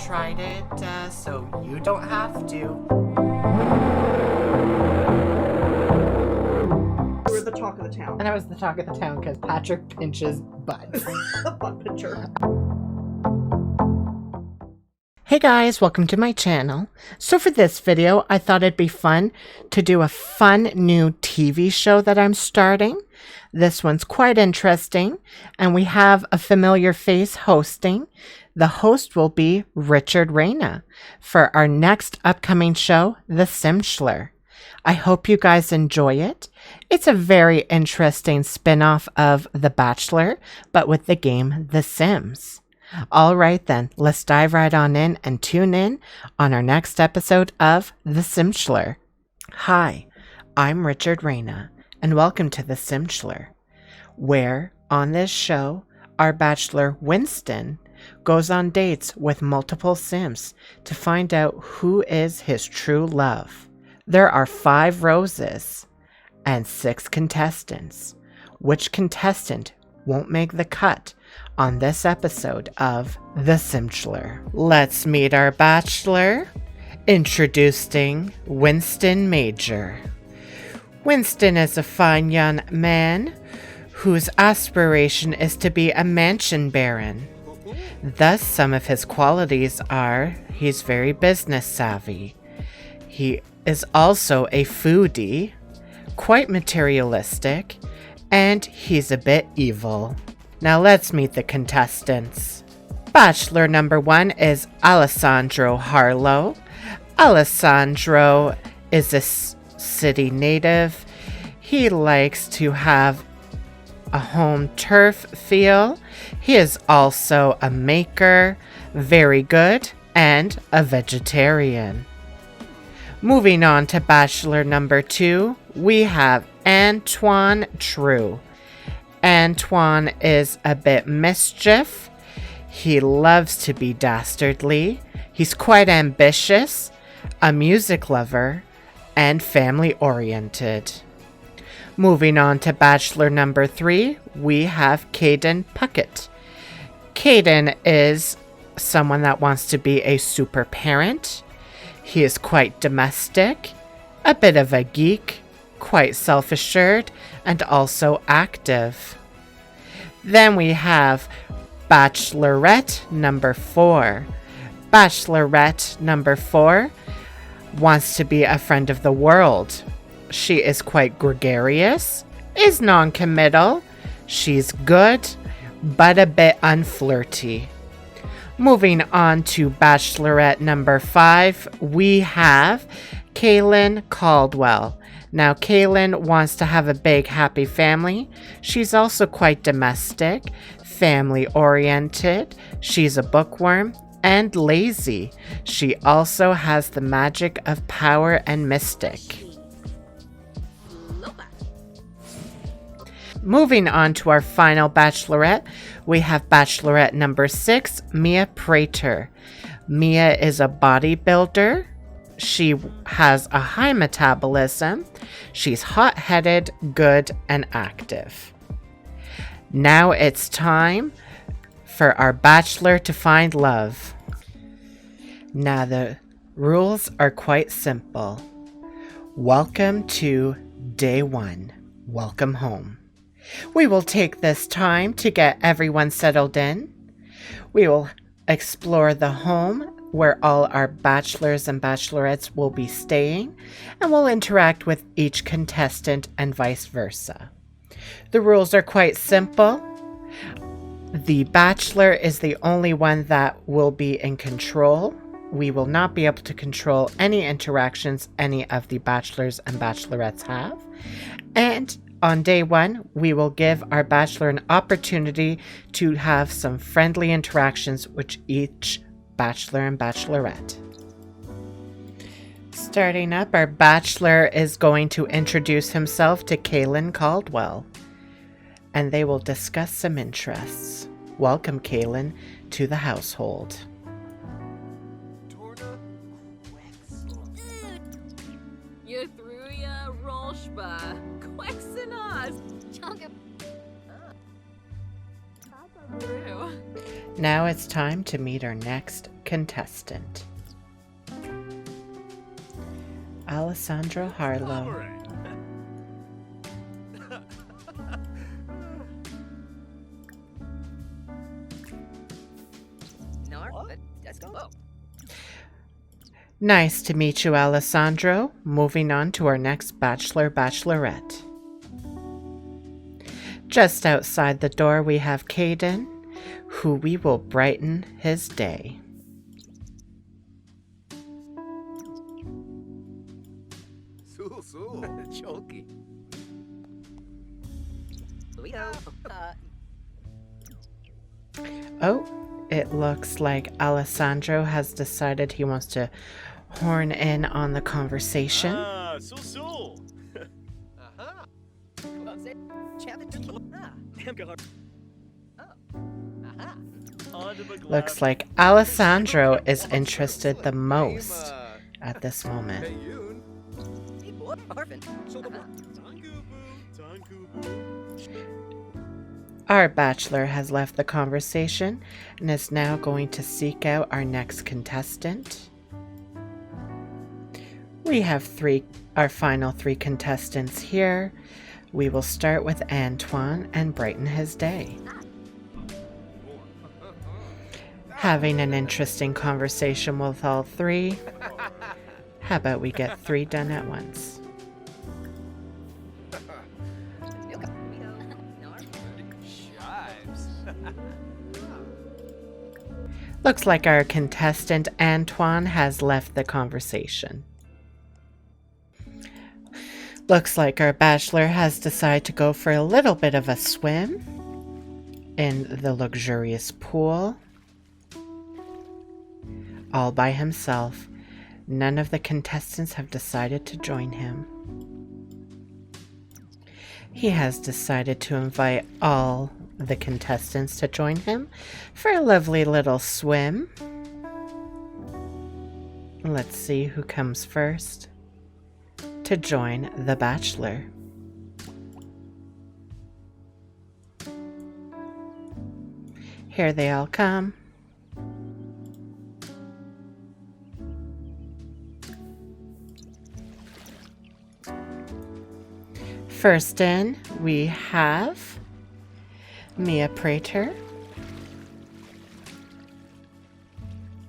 tried it, so you don't have to. You were the talk of the town. And I was the talk of the town because Patrick pinches butts. Butt pincher. Hey guys, welcome to my channel. So for this video, I thought it'd be fun to do a fun new TV show that I'm starting. This one's quite interesting, and we have a familiar face hosting. The host will be Richard Reyna for our next upcoming show, The Simchelor. I hope you guys enjoy it. It's a very interesting spin-off of The Bachelor, but with the game The Sims. All right then, let's dive right on in and tune in on our next episode of The Simchelor. Hi, I'm Richard Reyna, and welcome to The Simchelor, where on this show, our bachelor Winston goes on dates with multiple Sims to find out who is his true love. There are 5 roses and 6 contestants. Which contestant won't make the cut on this episode of The Simchelor? Let's meet our bachelor. Introducing Winston Major. Winston is a fine young man whose aspiration is to be a mansion baron. Thus, some of his qualities are he's very business savvy. He is also a foodie, quite materialistic, and he's a bit evil. Now let's meet the contestants. Bachelor number 1 is Alessandro Harlow. Alessandro is a city native. He likes to have a home turf feel. He is also a maker, very good, and a vegetarian. Moving on to Bachelor number 2, we have Antoine True. Antoine is a bit mischief. He loves to be dastardly. He's quite ambitious, a music lover, and family-oriented. Moving on to Bachelor number 3, we have Caden Puckett. Caden is someone that wants to be a super parent. He is quite domestic, a bit of a geek, quite self-assured, and also active. Then we have Bachelorette number 4. Bachelorette number 4 wants to be a friend of the world. She is quite gregarious, is non-committal, she's good, but a bit unflirty. Moving on to Bachelorette number 5, we have Kaylin Caldwell. Now, Kaylin wants to have a big, happy family. She's also quite domestic, family-oriented. She's a bookworm and lazy. She also has the magic of power and mystic. Moving on to our final Bachelorette, we have Bachelorette number 6, Mia Prater. Mia is a bodybuilder. She has a high metabolism. She's hot-headed, good, and active. Now it's time for our bachelor to find love. Now the rules are quite simple. Welcome to day 1. Welcome home. We will take this time to get everyone settled in. We will explore the home where all our bachelors and bachelorettes will be staying, and we'll interact with each contestant and vice versa. The rules are quite simple. The bachelor is the only one that will be in control. We will not be able to control any interactions any of the bachelors and bachelorettes have. And on day 1, we will give our bachelor an opportunity to have some friendly interactions with each bachelor and bachelorette. Starting up, our bachelor is going to introduce himself to Kaylin Caldwell, and they will discuss some interests. Welcome, Kaylin, to the household. You threw ya Roshba. Quexenas. Now it's time to meet our next contestant. Alessandro Harlow. Nice to meet you, Alessandro. Moving on to our next bachelorette. Just outside the door we have Caden, who we will brighten his day. Oh, it looks like Alessandro has decided he wants to horn in on the conversation. Looks like Alessandro is interested the most at this moment. Our bachelor has left the conversation and is now going to seek out our next contestant. We have our final three contestants here. We will start with Antoine and brighten his day. Having an interesting conversation with all three. How about we get 3 done at once? Looks like our contestant Antoine has left the conversation. Looks like our bachelor has decided to go for a little bit of a swim in the luxurious pool. All by himself. None of the contestants have decided to join him. He has decided to invite all the contestants to join him for a lovely little swim. Let's see who comes first to join the bachelor. Here they all come. First in, we have Mia Prater,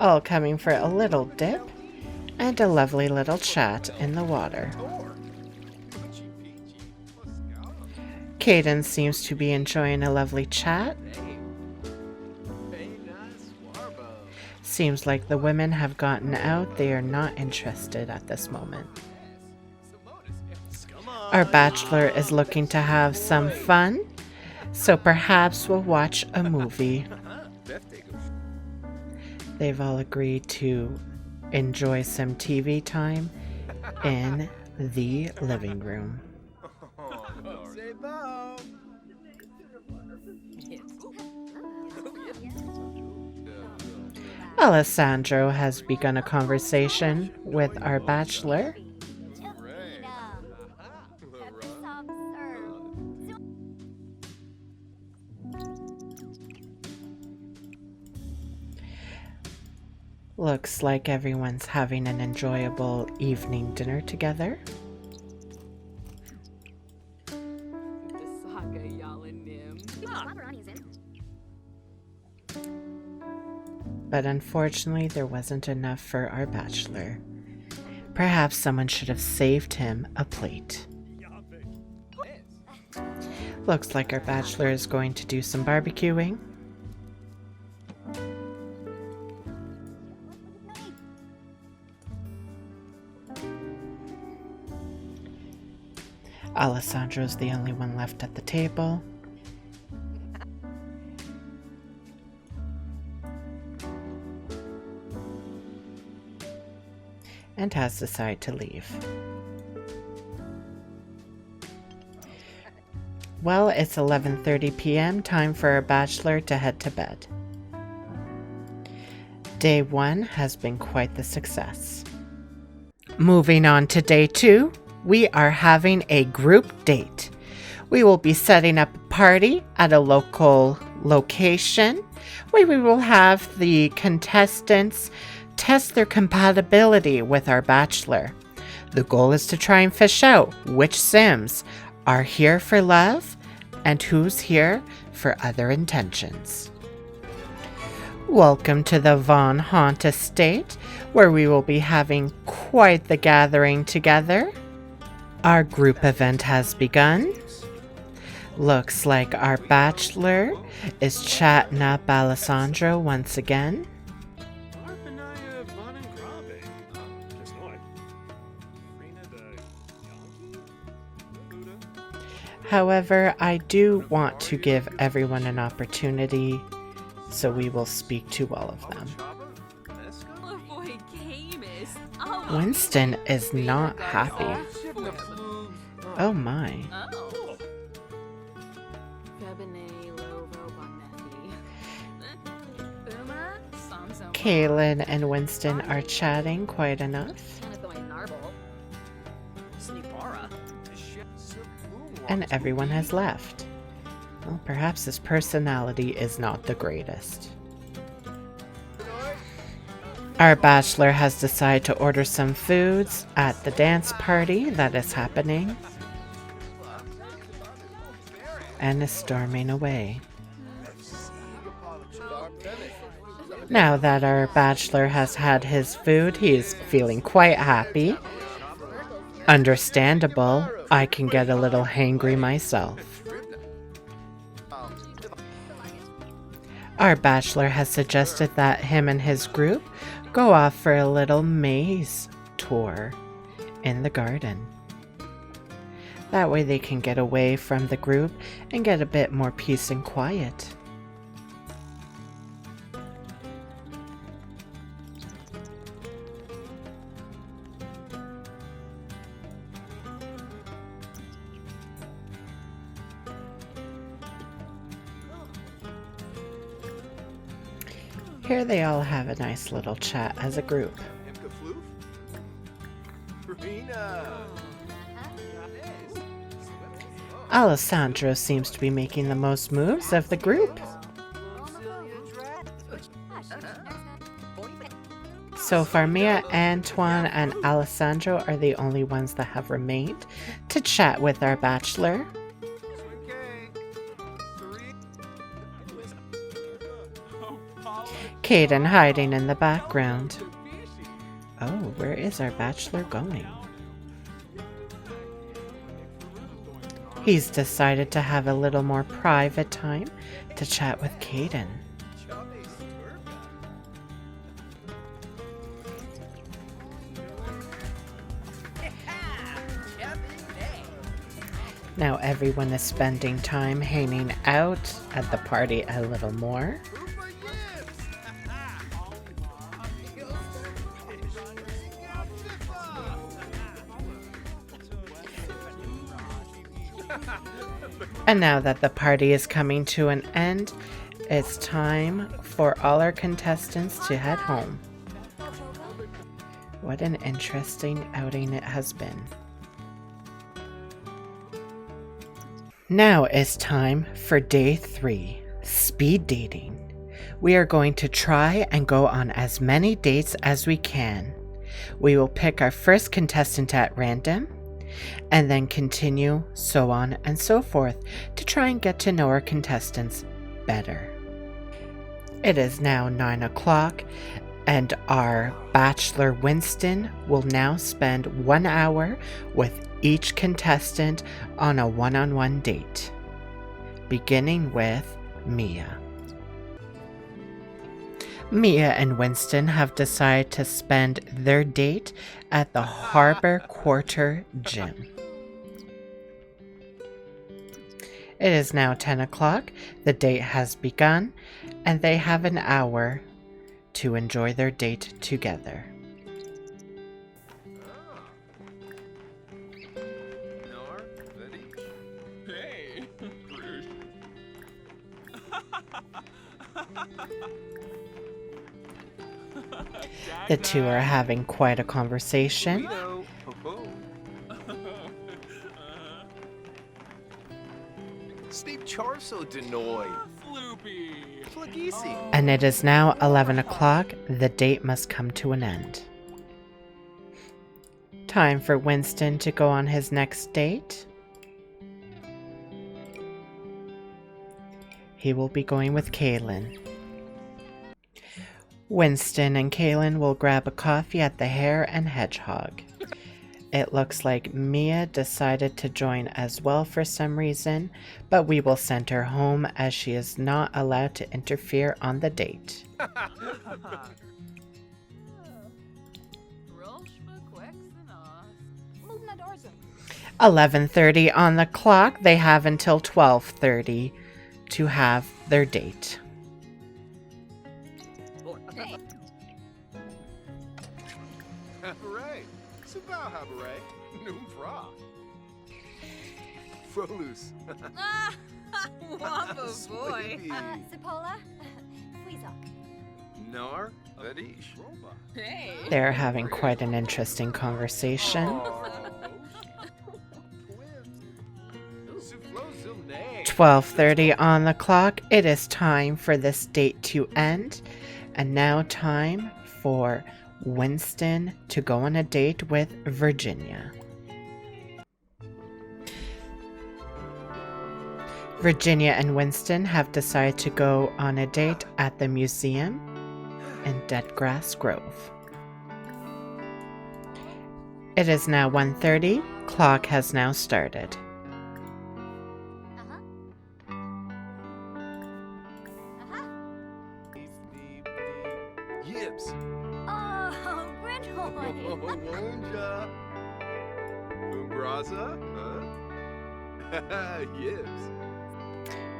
all coming for a little dip and a lovely little chat in the water. Caden seems to be enjoying a lovely chat. Seems like the women have gotten out. They are not interested at this moment. Our bachelor is looking to have some fun, so perhaps we'll watch a movie. They've all agreed to enjoy some TV time in the living room. Alessandro has begun a conversation with our bachelor. Looks like everyone's having an enjoyable evening dinner together. But unfortunately, there wasn't enough for our bachelor. Perhaps someone should have saved him a plate. Looks like our bachelor is going to do some barbecuing. Alessandro's the only one left at the table. And has decided to leave. Well, it's 11:30 p.m. Time for our bachelor to head to bed. Day 1 has been quite the success. Moving on to day 2, we are having a group date. We will be setting up a party at a local location where we will have the contestants test their compatibility with our bachelor. The goal is to try and fish out which Sims are here for love and who's here for other intentions. Welcome to the Von Haunt Estate, where we will be having quite the gathering together. Our group event has begun. Looks like our bachelor is chatting up Alessandro once again. However, I do want to give everyone an opportunity, so we will speak to all of them. Winston is not happy. Oh my. Kaylin and Winston are chatting quite enough. And everyone has left. Well, perhaps his personality is not the greatest. Our bachelor has decided to order some foods at the dance party that is happening and is storming away. Now that our bachelor has had his food, he is feeling quite happy. Understandable, I can get a little hangry myself. Our bachelor has suggested that him and his group go off for a little maze tour in the garden. That way they can get away from the group and get a bit more peace and quiet. Here they all have a nice little chat as a group. Alessandro seems to be making the most moves of the group. So far, Mia, Antoine, and Alessandro are the only ones that have remained to chat with our bachelor. Caden hiding in the background. Oh, where is our bachelor going? He's decided to have a little more private time to chat with Caden. Now everyone is spending time hanging out at the party a little more. And now that the party is coming to an end, it's time for all our contestants to head home. What an interesting outing it has been. Now it's time for day 3, speed dating. We are going to try and go on as many dates as we can. We will pick our first contestant at random, and then continue so on and so forth to try and get to know our contestants better. It is now 9 o'clock, and our bachelor Winston will now spend 1 hour with each contestant on a one-on-one date, beginning with Mia. Mia and Winston have decided to spend their date at the Harbor Quarter Gym. It is now 10 o'clock, the date has begun, and they have an hour to enjoy their date together. The two are having quite a conversation. Steve Charso Denoy. Floopy. And it is now 11 o'clock. The date must come to an end. Time for Winston to go on his next date. He will be going with Kaylin. Winston and Kaylin will grab a coffee at the Hare and Hedgehog. It looks like Mia decided to join as well for some reason, but we will send her home as she is not allowed to interfere on the date. 11:30 on the clock. They have until 12:30 to have their date. Wamba boy. Simchelor, Weezok. Nar, Vadish. Hey. They're having quite an interesting conversation. 12:30 on the clock. It is time for this date to end. And now time for Winston to go on a date with Virginia. Virginia and Winston have decided to go on a date at the museum in Deadgrass Grove. It is now 1:30. Clock has now started. Yibs. Oh, Grindhorn. Wonja. Umbraza. Huh? Yibs.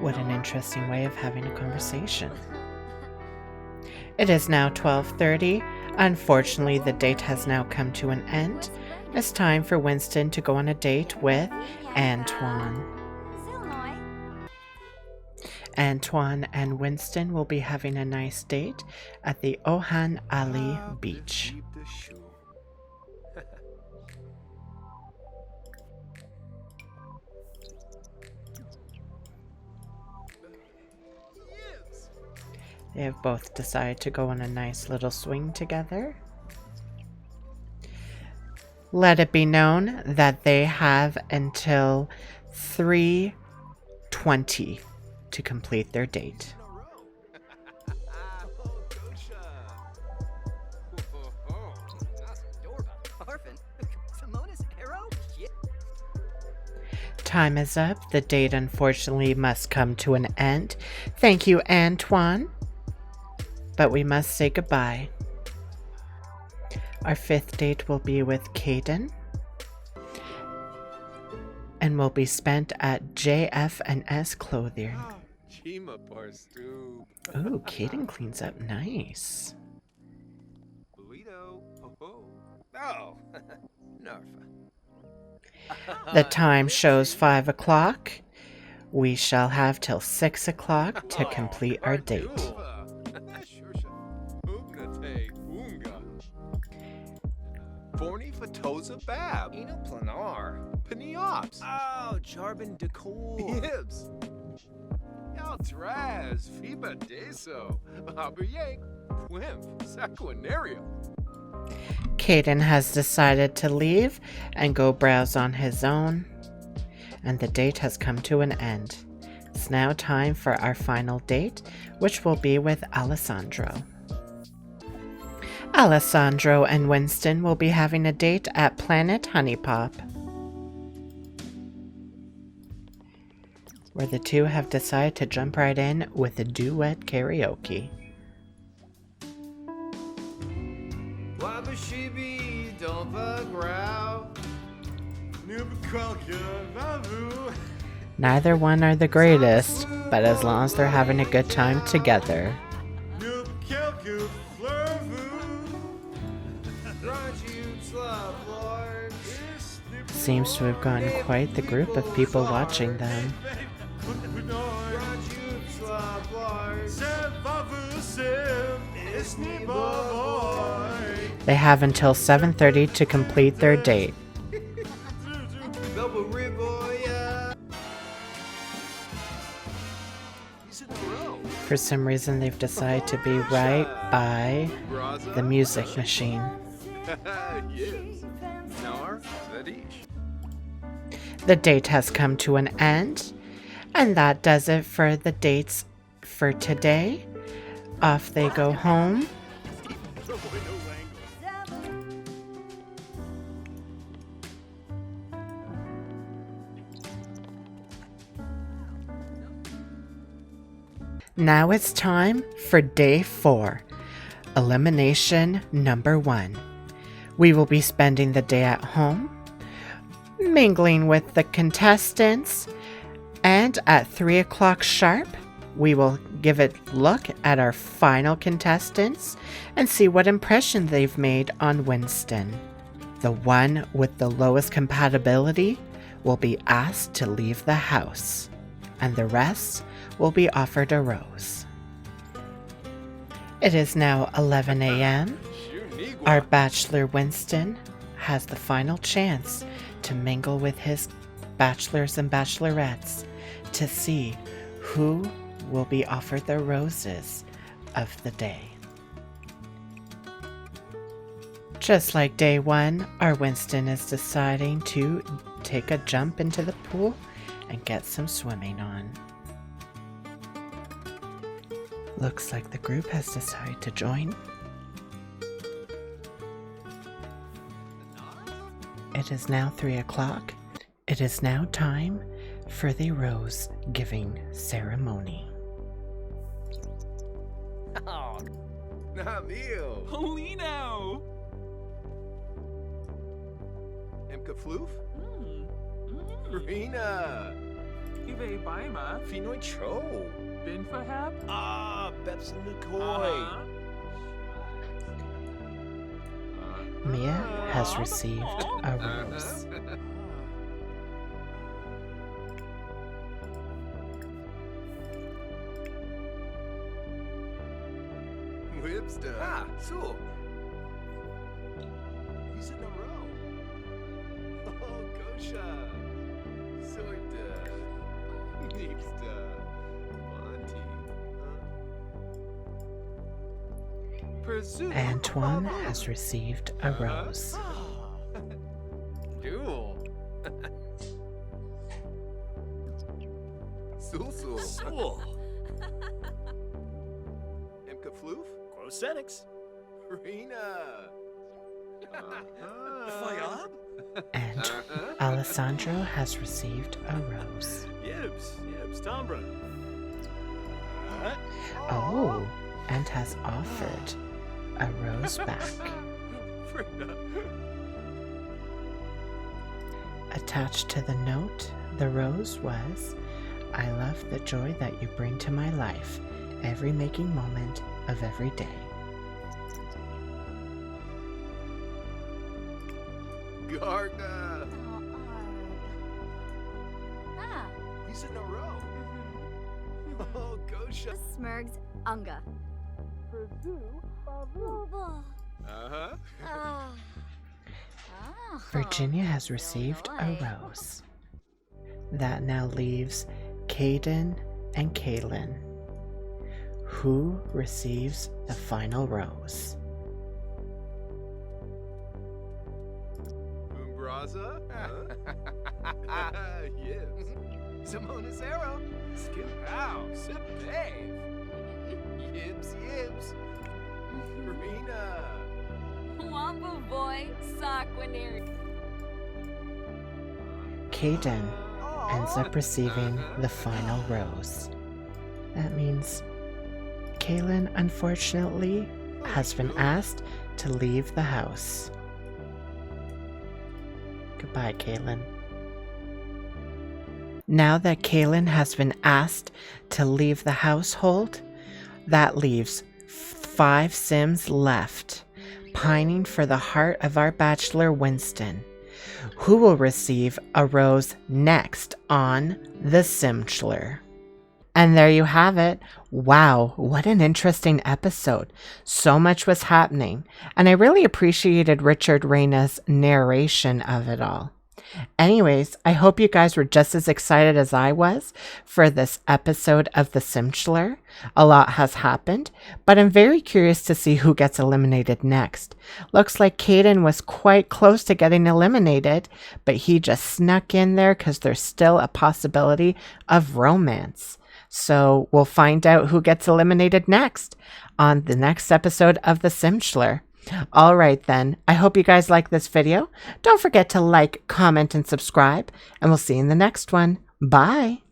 What an interesting way of having a conversation. It is now 12:30. Unfortunately, the date has now come to an end. It's time for Winston to go on a date with Antoine. Antoine and Winston will be having a nice date at the Ohan Ali Beach. They have both decided to go on a nice little swing together. Let it be known that they have until 3:20 to complete their date. Time is up. The date unfortunately must come to an end. Thank you, Antoine. But we must say goodbye. Our fifth date will be with Caden and will be spent at JF&S Clothing. Ooh, Caden cleans up nice. Oh, The time shows 5 o'clock. We shall have till 6 o'clock to complete our date. Forny Fatoza Bab. Eno Planar. Peniops. Oh, Jarbin Decor. Yibs. Altraz. Fiba Deso. Haberyank. Pwimp. Saquinario. Caden has decided to leave and go browse on his own. And the date has come to an end. It's now time for our final date, which will be with Alessandro. Alessandro and Winston will be having a date at Planet Honey Pop, where the two have decided to jump right in with a duet karaoke. Neither one are the greatest, but as long as they're having a good time together. Seems to have gotten quite the group of people watching them. They have until 7:30 to complete their date. For some reason, they've decided to be right by the music machine. Yes. Nar, Vadish. The date has come to an end, and that does it for the dates for today. Off they go home. Now it's time for day 4, elimination number 1. We will be spending the day at home, mingling with the contestants, and at 3 o'clock sharp, we will give a look at our final contestants and see what impression they've made on Winston. The one with the lowest compatibility will be asked to leave the house, and the rest will be offered a rose. It is now 11 a.m. Our bachelor Winston has the final chance to mingle with his bachelors and bachelorettes to see who will be offered the roses of the day. Just like day 1, our Winston is deciding to take a jump into the pool and get some swimming on. Looks like the group has decided to join. It is now 3 o'clock. It is now time for the rose giving ceremony. Oh, Namil. Polino! Imka Floof? Rena. Ive Baima. Finoi Cho. Bin Fahab? Ah, Bepson McCoy. Mia has received a rose. Whipster. Ah, so. He's in a row. Oh, Gosha. Soita. Neepsta. Monty. Pursue. Antoine has received a rose. Duel. Sul. Soul. Imka Floof? Quosenix. Rena. Fayab? And Alessandro has received a rose. Yibs, Tombra. Oh, and has offered a rose back. Attached to the note, the rose was, "I love the joy that you bring to my life, every making moment of every day." Garda. Ah, He's in a row. Oh, Gosha. Smurgs Unga. Bobo. Uh-huh. Ah. Ah. Virginia has received a rose. That now leaves Caden and Kaylin. Who receives the final rose? Umbraza? Yes. Simone Zero. Skip out. Sip Dave. Yibs. Rena. Wamba boy, Sockwanary. Caden ends up receiving the final rose. That means Kaylin, unfortunately, has been asked to leave the house. Goodbye, Kaylin. Now that Kaylin has been asked to leave the household, that leaves 5 Sims left, pining for the heart of our bachelor Winston, who will receive a rose next on the Simchelor. And there you have it. Wow, what an interesting episode. So much was happening, and I really appreciated Richard Reina's narration of it all. Anyways, I hope you guys were just as excited as I was for this episode of the Simchelor. A lot has happened, but I'm very curious to see who gets eliminated next. Looks like Caden was quite close to getting eliminated, but he just snuck in there because there's still a possibility of romance. So we'll find out who gets eliminated next on the next episode of the Simchelor. All right then, I hope you guys like this video. Don't forget to like, comment, and subscribe, and we'll see you in the next one. Bye!